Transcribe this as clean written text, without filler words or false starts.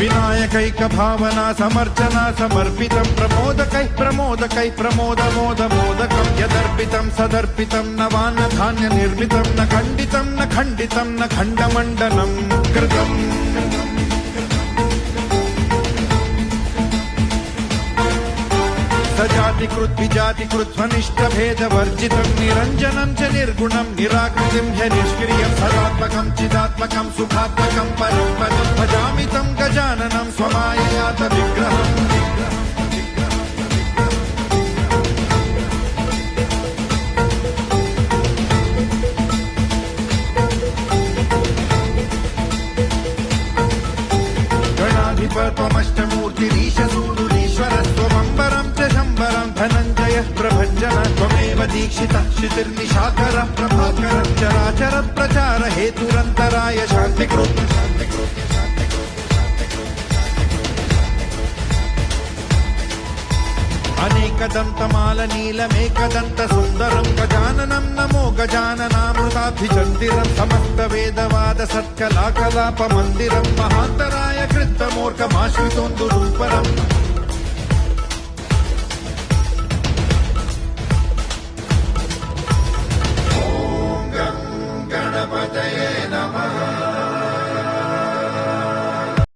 विनायकैक भावना समर्चना समर्पितं प्रमोदकै प्रमोदकै प्रमोदमोदमोदकं यदर्पितं सदर्पितं नवान्न धान्य निर्मितं न खण्डितं न खण्डितं न खण्डमण्डनं कृतम् सजातिकृत विजातिकृत स्वनिष्ठ भेद वर्जितं निरञ्जनं च निर्गुणं निराकृतिं ह्य निष्क्रियं सदात्मकं चिदात्मकं सुखात्मकं परं पदं भजामि तं गजाननं स्वमाययात विग्रहम् गणाधिपत्वमष्टमूर्तिरीशसूरुरीश्वरस्त्वमम्बरं च शम्बरं धनञ्जयः प्रभञ्जन त्वमेव दीक्षितः क्षितिर्निशाकरः प्रभाकरः चराचर प्रचार हेतुरन्तराय शान्तिकृत् अनेकदन्तमालनीलमेकदन्त सुन्दरं गजाननं नमो गजाननामृताभिचन्दिरं समस्तवेदवाद सत्कलाकलापमन्दिरं महान्तराय कृत्तमूर्खमाश्रितोन्दुरूपरम्